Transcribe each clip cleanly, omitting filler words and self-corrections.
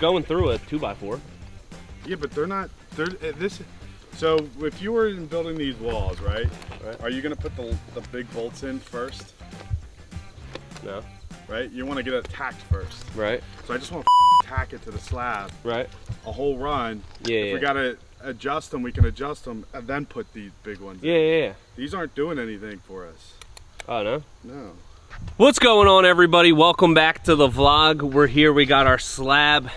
going through a 2x4. Yeah, but they're not. So if you were building these walls, right? Are you gonna put the big bolts in first? No. Right? You want to get it tacked first. Right. So I just want to tack it to the slab. Right. A whole run. Yeah. If we gotta adjust them, we can adjust them and then put these big ones in. Yeah. These aren't doing anything for us. Oh no. No. What's going on, everybody? Welcome back to the vlog. We're here. We got our slab.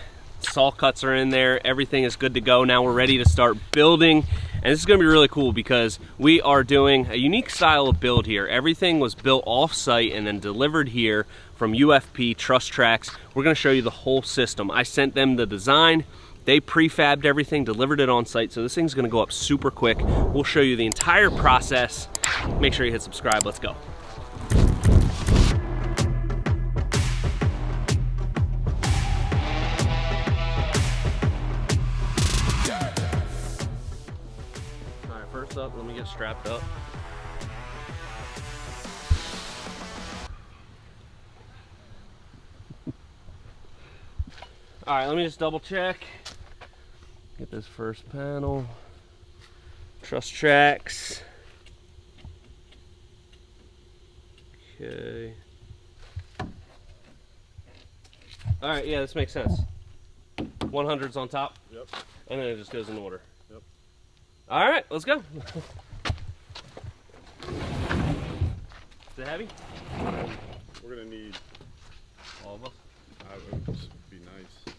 Saw cuts are in there. Everything is good to go. Now we're ready to start building. And this is going to be really cool because we are doing a unique style of build here. Everything was built off-site and then delivered here from UFP Truss Tracks. We're going to show you the whole system. I sent them the design. They prefabbed everything, delivered it on site. So this thing's going to go up super quick. We'll show you the entire process. Make sure you hit subscribe. Let's go. Up, let me get strapped up. All right, let me just double check. Get this first panel. Truss tracks. Okay. All right, yeah, this makes sense. 100's on top. Yep. And then it just goes in order. Yep. All right, let's go. Is it heavy? We're gonna need all of us. It would be nice.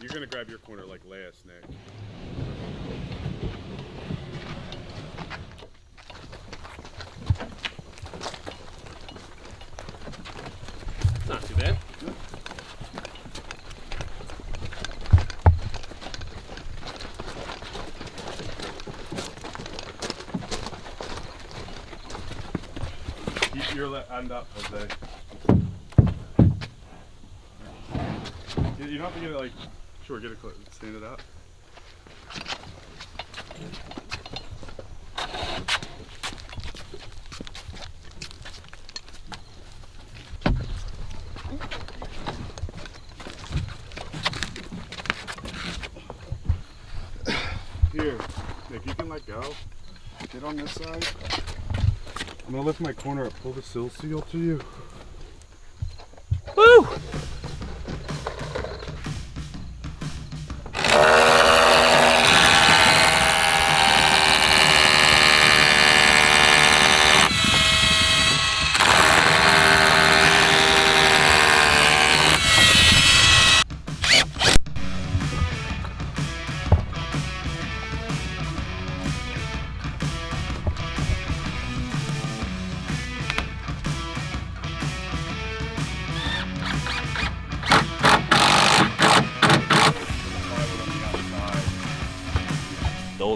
You're gonna grab your corner like last, Nick. Not too bad. Your end up, Jose. You don't have to get it like, sure, get it close, stand it up. Here, Nick, you can let go. Get on this side. I'm gonna lift my corner up, pull the sill seal to you. Woo!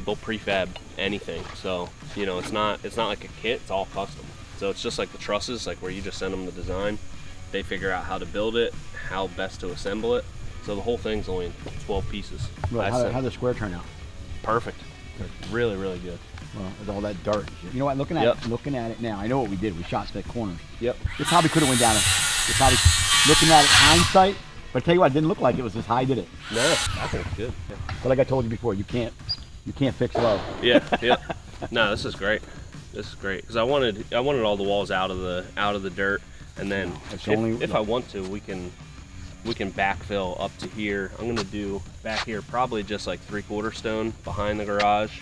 They'll prefab anything, so you know it's not like a kit, it's all custom. So it's just like the trusses, like where you just send them the design, they figure out how to build it, how best to assemble it. So the whole thing's only in 12 pieces. Right. How'd the square turn out? Perfect. Really, really good. Well, with all that dirt. You know what? Looking at it now, I know what we did. We shot the corners. Yep. It probably could have went down. It probably, looking at it hindsight, but I tell you what, it didn't look like it was as high, did it? No, I think it's good. Yeah. But like I told you before, you can't fix low. Yeah. No, this is great. This is great because I wanted all the walls out of the dirt, and then if I want to, we can backfill up to here. I'm gonna do back here probably just like 3/4 stone behind the garage,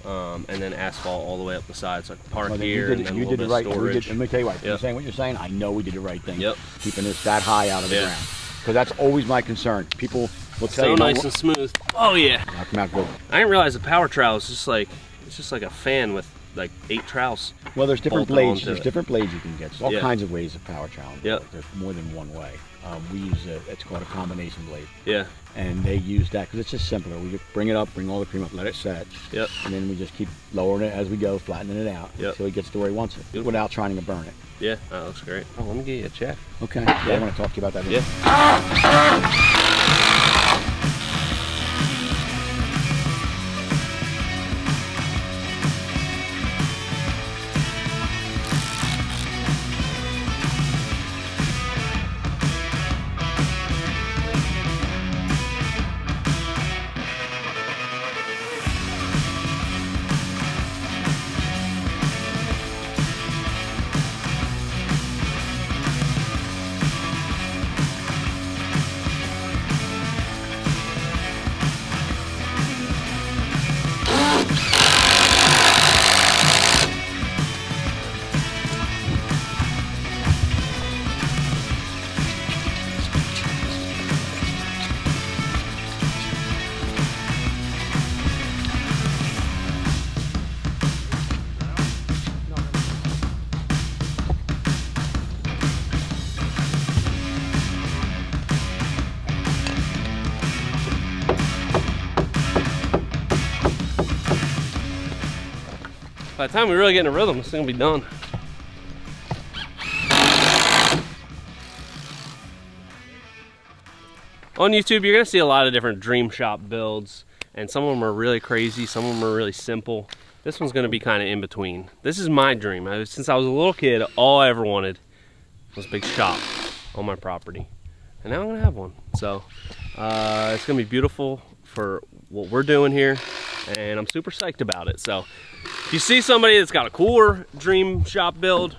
and then asphalt all the way up the sides. So I can park here and then a little bit of storage. Let me tell you what, you're saying what you're saying. I know we did the right thing. Yep. Keeping this that high out of the ground, because that's always my concern. People will tell so you nice and smooth. Oh yeah. Come out good. I didn't realize the power trowel is just like a fan with like 8 trowels. Well, there's different blades. There's different blades you can get. There's all kinds of ways of power trowel. Yep. There's more than one way. We use it's called a combination blade. Yeah. And they use that because it's just simpler. We just bring it up, bring all the cream up, let it set. Yep. And then we just keep lowering it as we go, flattening it out until it gets to where he wants it, without trying to burn it. Yeah, that looks great. Oh, let me get you a check. Okay. Yeah. I want to talk to you about that. Yeah. By the time we really get in a rhythm, it's gonna be done. On YouTube, you're gonna see a lot of different dream shop builds, and some of them are really crazy, some of them are really simple. This one's gonna be kind of in between. This is my dream. Since I was a little kid, all I ever wanted was a big shop on my property. And now I'm gonna have one. So it's gonna be beautiful for what we're doing here, and I'm super psyched about it. So if you see somebody that's got a cooler dream shop build,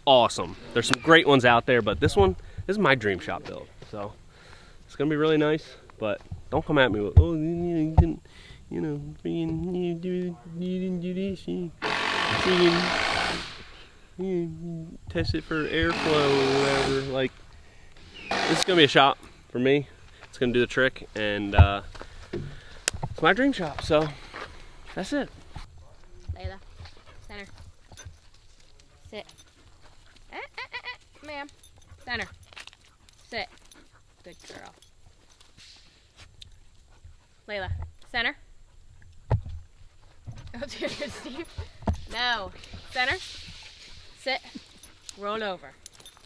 awesome. There's some great ones out there, but this is my dream shop build. So it's gonna be really nice, but don't come at me with, oh, you didn't, you know, you didn't do this, you test it for airflow or whatever. Like, this is gonna be a shop for me. It's gonna do the trick, and it's my dream shop, so that's it. Layla, center. Sit. Ma'am. Center. Sit. Good girl. Layla, center. Oh, dear, Steve. No. Center. Sit. Roll over.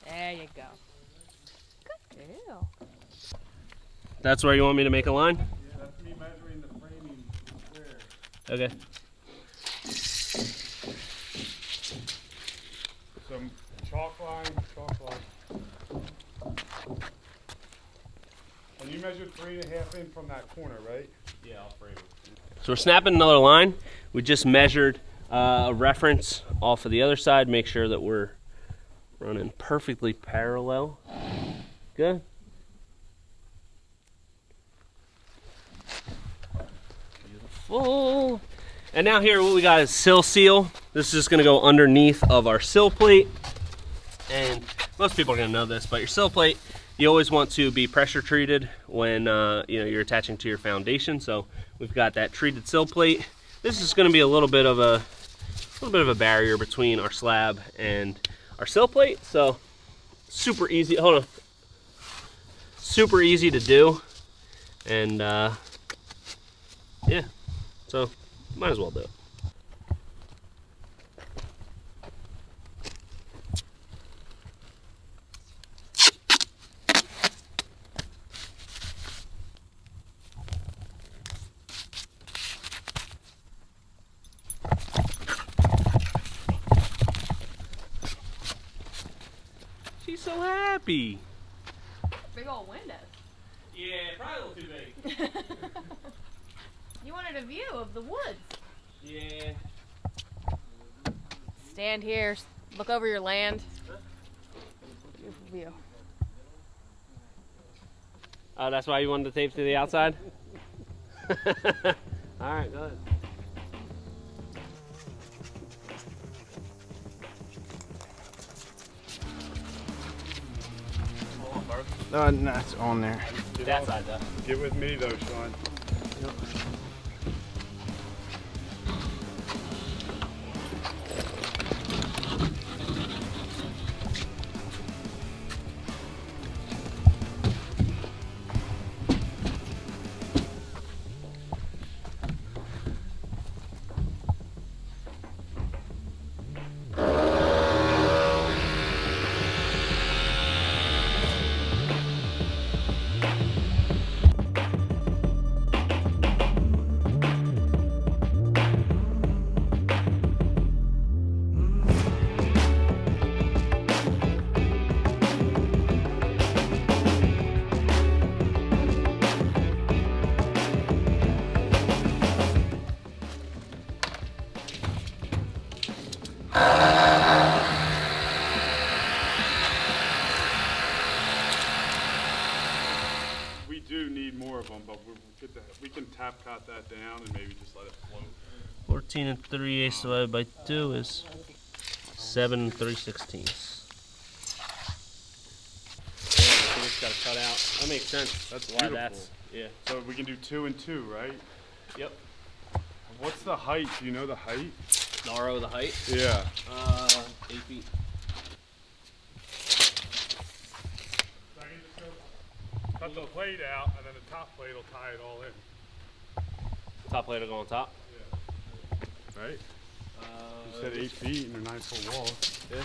There you go. Good girl. That's where you want me to make a line? Yeah, that's me measuring the framing square. Okay. Some chalk line. And you measured 3.5 in from that corner, right? Yeah, I'll frame it. So we're snapping another line. We just measured a reference off of the other side. Make sure that we're running perfectly parallel. Good. Beautiful. And now here what we got is sill seal. This is just gonna go underneath of our sill plate. And most people are gonna know this, but your sill plate, you always want to be pressure treated when you're attaching to your foundation. So we've got that treated sill plate. This is going to be a little bit of a barrier between our slab and our sill plate. So super easy. Hold on. Super easy to do, and yeah. So might as well do it. She's so happy. Big old windows. Yeah, probably a little too big. You wanted a view of the woods. Yeah. Stand here, look over your land. Beautiful view. Oh, that's why you wanted the tape to the outside? All right, go ahead. No, it's on there. That side, though. Get with me though, Sean. We do need more of them, but we can tap cut that down and maybe just let it float. 14 3/8 divided by 2 is 7 3/16. Yeah, we just gotta cut out. That makes sense. That's why beautiful. that's, yeah. So we can do 2 and 2, right? Yep. What's the height? Do you know the height? RO the height? Yeah. 8 feet. Cut the plate out, and then the top plate will tie it all in. Top plate will go on top. Right? You said 8 feet and they're 9-foot walls. Yeah.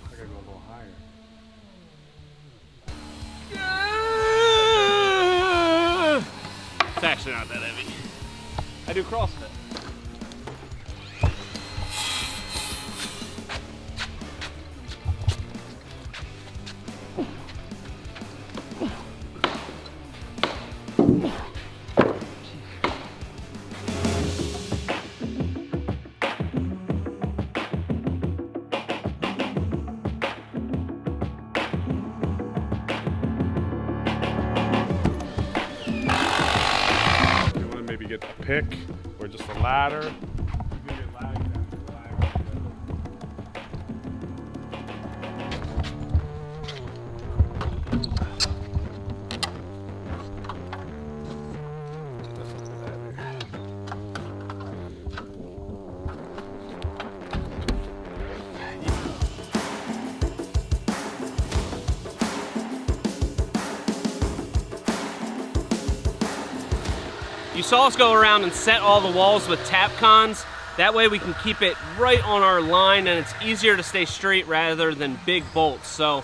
I gotta go a little higher. It's actually not that heavy. I do CrossFit. Get a pick or just a ladder. You can get ladder down to You saw us go around and set all the walls with tap cons. That way we can keep it right on our line and it's easier to stay straight rather than big bolts. So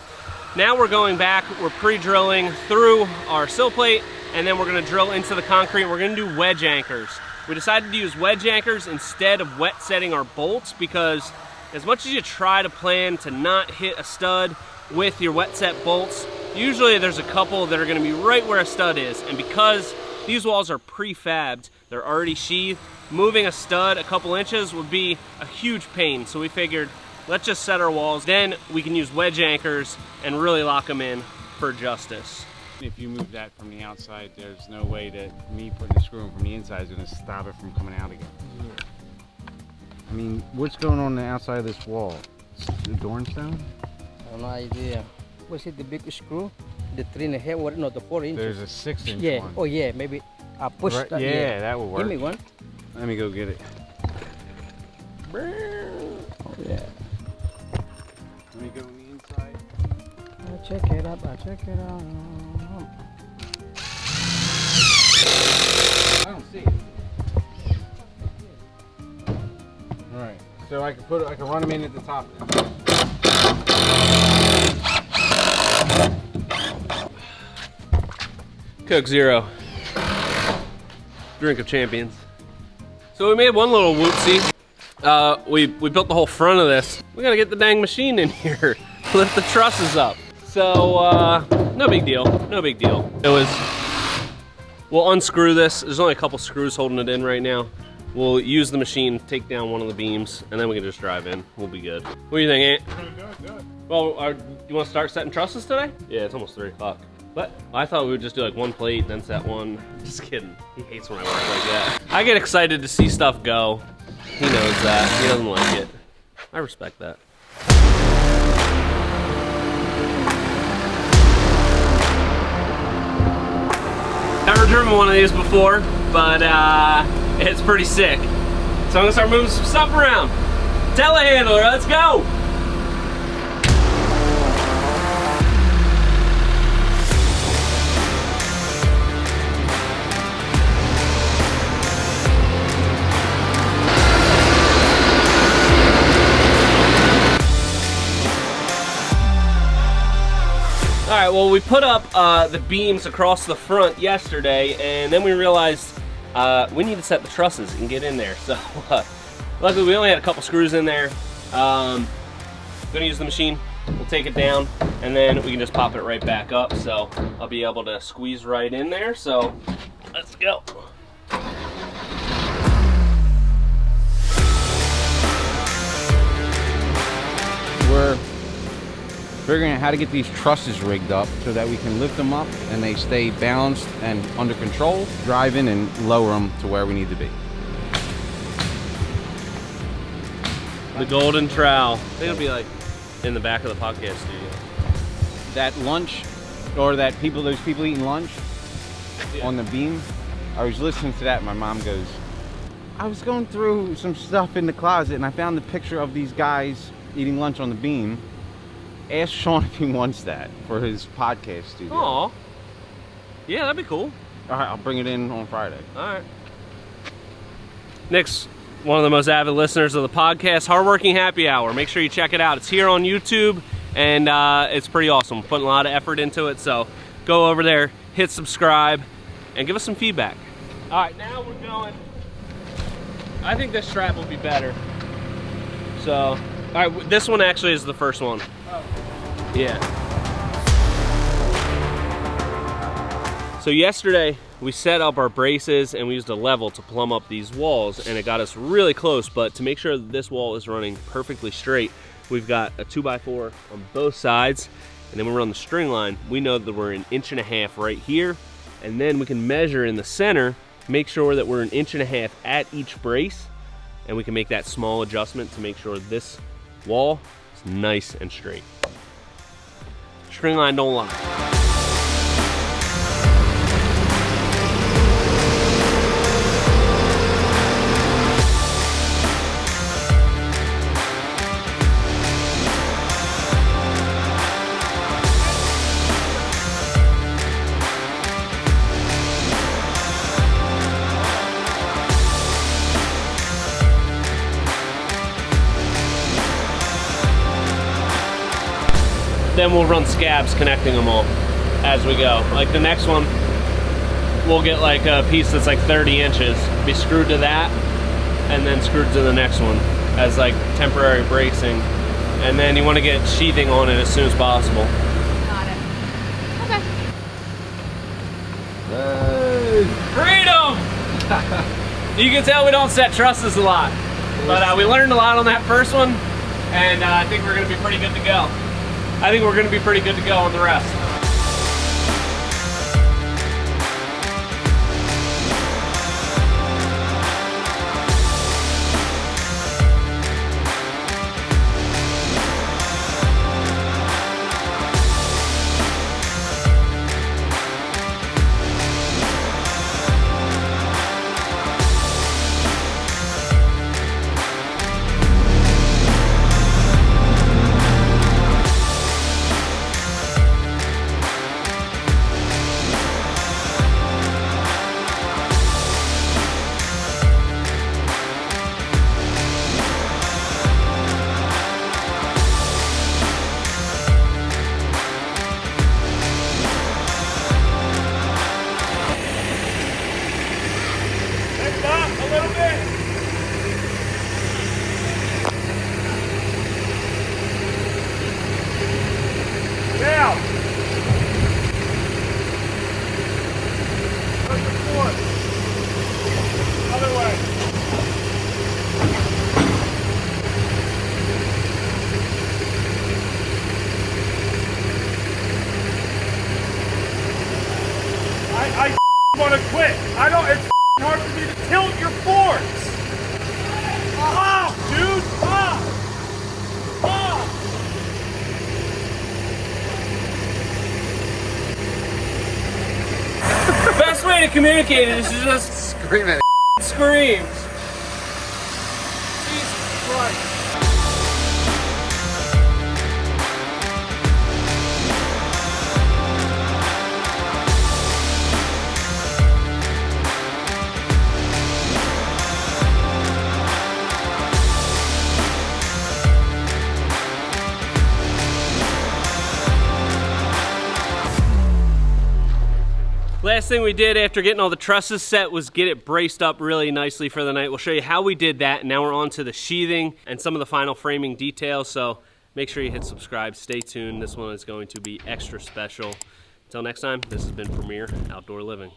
now we're going back, we're pre-drilling through our sill plate and then we're gonna drill into the concrete. We're gonna do wedge anchors. We decided to use wedge anchors instead of wet setting our bolts because as much as you try to plan to not hit a stud with your wet set bolts, usually there's a couple that are gonna be right where a stud is. And because these walls are prefabbed, they're already sheathed, moving a stud a couple inches would be a huge pain. So we figured, let's just set our walls, then we can use wedge anchors and really lock them in for justice. If you move that from the outside, there's no way that me putting the screw in from the inside is going to stop it from coming out again. I mean, what's going on the outside of this wall? The Dornstone? I have no idea. Was it the big screw? The 3.5, what? No, the 4 inches. There's a 6-inch yeah. one. Oh yeah, maybe I push Right, that. yeah, that will work. Give me one. Let me go get it. Oh yeah. Let me go on the inside. I'll check it out. I'll check it out. I don't see it. All right, so I can run them in at the top then. Coke Zero. Drink of champions. So we made one little whoopsie. We built the whole front of this. We gotta get the dang machine in here. Lift the trusses up. So, no big deal, no big deal. We'll unscrew this. There's only a couple screws holding it in right now. We'll use the machine, take down one of the beams, and then we can just drive in. We'll be good. What do you think, Ant? Do it. Well, you wanna start setting trusses today? Yeah, it's almost 3 o'clock. But I thought we would just do like one plate, then set one. Just kidding. He hates when I work like that. I get excited to see stuff go. He knows that. He doesn't like it. I respect that. Never driven one of these before, but it's pretty sick. So I'm gonna start moving some stuff around. Telehandler, let's go! All right, well, we put up the beams across the front yesterday, and then we realized we need to set the trusses and get in there. So luckily, we only had a couple screws in there. Gonna use the machine. We'll take it down, and then we can just pop it right back up. So I'll be able to squeeze right in there. So let's go. We're figuring out how to get these trusses rigged up so that we can lift them up and they stay balanced and under control, drive in and lower them to where we need to be. The golden trowel. I think it'll be like in the back of the podcast studio. That lunch, or those people eating lunch on the beam, I was listening to that and my mom goes, I was going through some stuff in the closet and I found the picture of these guys eating lunch on the beam. Ask Sean if he wants that for his podcast studio. Aw. Yeah, that'd be cool. All right, I'll bring it in on Friday. All right. Nick's one of the most avid listeners of the podcast, Hardworking Happy Hour. Make sure you check it out. It's here on YouTube, and it's pretty awesome. We're putting a lot of effort into it, so go over there, hit subscribe, and give us some feedback. All right, now we're going. I think this strap will be better. So, all right, this one actually is the first one. Oh. Yeah. So yesterday, we set up our braces and we used a level to plumb up these walls, and it got us really close. But to make sure that this wall is running perfectly straight, we've got a 2x4 on both sides, and then we run the string line. We know that we're 1.5 inches right here, and then we can measure in the center, make sure that we're 1.5 inches at each brace, and we can make that small adjustment to make sure this wall is nice and straight. String line don't lie. Then we'll run scabs connecting them all as we go. Like the next one, we'll get like a piece that's like 30 inches, be screwed to that, and then screwed to the next one as like temporary bracing. And then you want to get sheathing on it as soon as possible. Got it. Okay. Hey. Freedom! You can tell we don't set trusses a lot, but we learned a lot on that first one, and I think we're gonna be pretty good to go. I think we're gonna be pretty good to go on the rest. I want to quit. I don't. It's hard for me to tilt your boards. Off, dude. Off. Off. The best way to communicate is to just Scream at scream. Jesus Christ. Last thing we did after getting all the trusses set was get it braced up really nicely for the night. We'll show you how we did that. Now we're on to the sheathing and some of the final framing details. So make sure you hit subscribe. Stay tuned. This one is going to be extra special. Until next time, this has been Premier Outdoor Living.